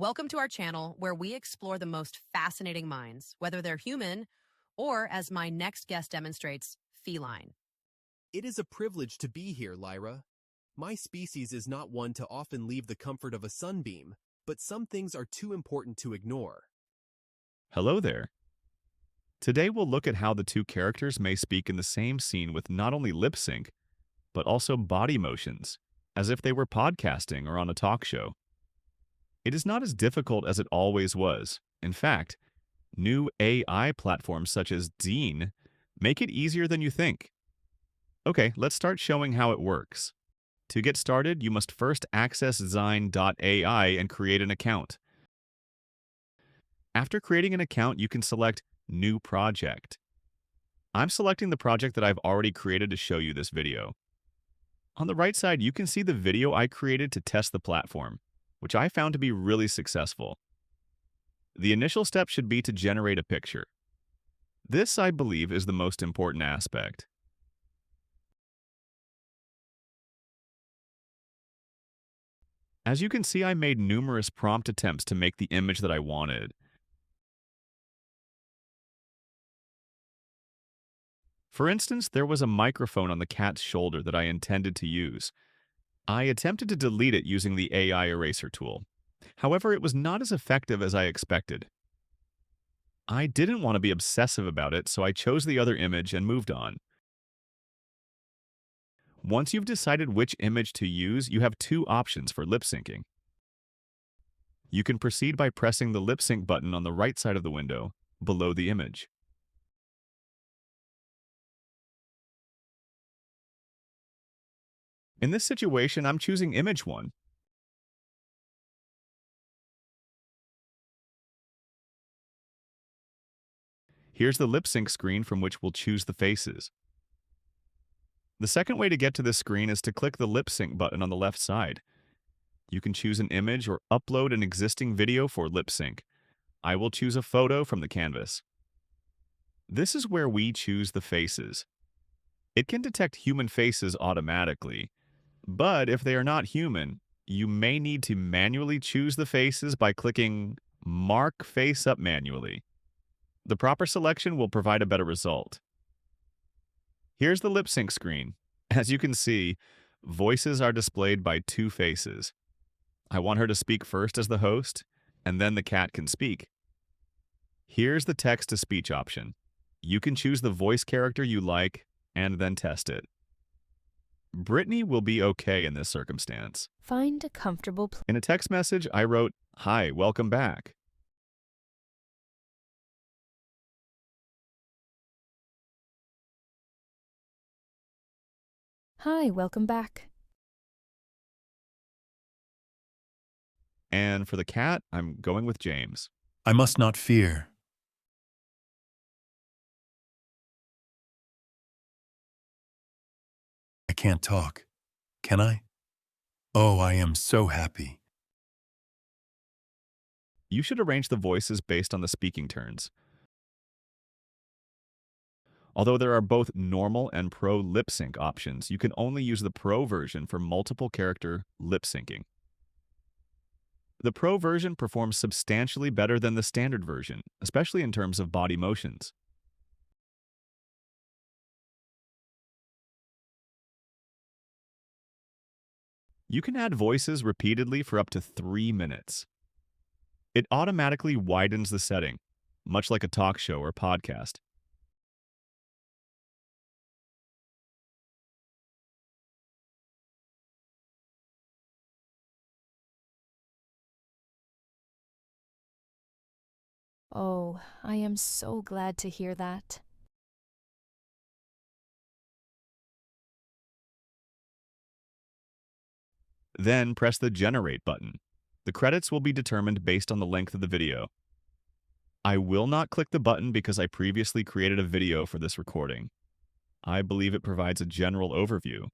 Welcome to our channel where we explore the most fascinating minds, whether they're human or, as my next guest demonstrates, feline. It is a privilege to be here, Lyra. My species is not one to often leave the comfort of a sunbeam, but some things are too important to ignore. Hello there. Today we'll look at how the two characters may speak in the same scene with not only lip sync, but also body motions, as if they were podcasting or on a talk show. It is not as difficult as it always was. In fact, new AI platforms such as Dean make it easier than you think. Okay, let's start showing how it works. To get started, you must first access Zine.ai and create an account. After creating an account, you can select New Project. I'm selecting the project that I've already created to show you this video. On the right side, you can see the video I created to test the platform, which I found to be really successful. The initial step should be to generate a picture. This, I believe, is the most important aspect. As you can see, I made numerous prompt attempts to make the image that I wanted. For instance, there was a microphone on the cat's shoulder that I intended to use. I attempted to delete it using the AI eraser tool. However, it was not as effective as I expected. I didn't want to be obsessive about it, so I chose the other image and moved on. Once you've decided which image to use, you have two options for lip syncing. You can proceed by pressing the lip sync button on the right side of the window, below the image. In this situation, I'm choosing image 1. Here's the lip sync screen from which we'll choose the faces. The second way to get to this screen is to click the lip sync button on the left side. You can choose an image or upload an existing video for lip sync. I will choose a photo from the canvas. This is where we choose the faces. It can detect human faces automatically, but if they are not human, you may need to manually choose the faces by clicking Mark Face Up manually. The proper selection will provide a better result. Here's the lip sync screen. As you can see, voices are displayed by two faces. I want her to speak first as the host, and then the cat can speak. Here's the text-to-speech option. You can choose the voice character you like and then test it. Brittany will be okay in this circumstance. Find a comfortable place. In a text message, I wrote, "Hi, welcome back." Hi, welcome back. And for the cat, I'm going with James. I must not fear. I can't talk. Can I? Oh, I am so happy. You should arrange the voices based on the speaking turns. Although there are both normal and pro lip sync options, you can only use the pro version for multiple character lip syncing. The pro version performs substantially better than the standard version, especially in terms of body motions. You can add voices repeatedly for up to 3 minutes. It automatically widens the setting, much like a talk show or podcast. Oh, I am so glad to hear that. Then press the Generate button. The credits will be determined based on the length of the video. I will not click the button because I previously created a video for this recording. I believe it provides a general overview.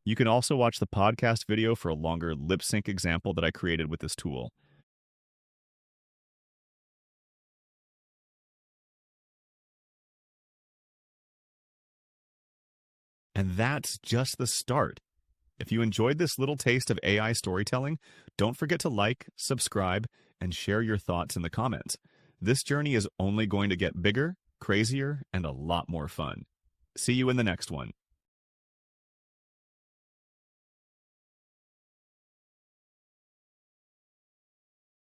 You can also watch the podcast video for a longer lip sync example that I created with this tool. And that's just the start. If you enjoyed this little taste of AI storytelling, don't forget to like, subscribe, and share your thoughts in the comments. This journey is only going to get bigger, crazier, and a lot more fun. See you in the next one.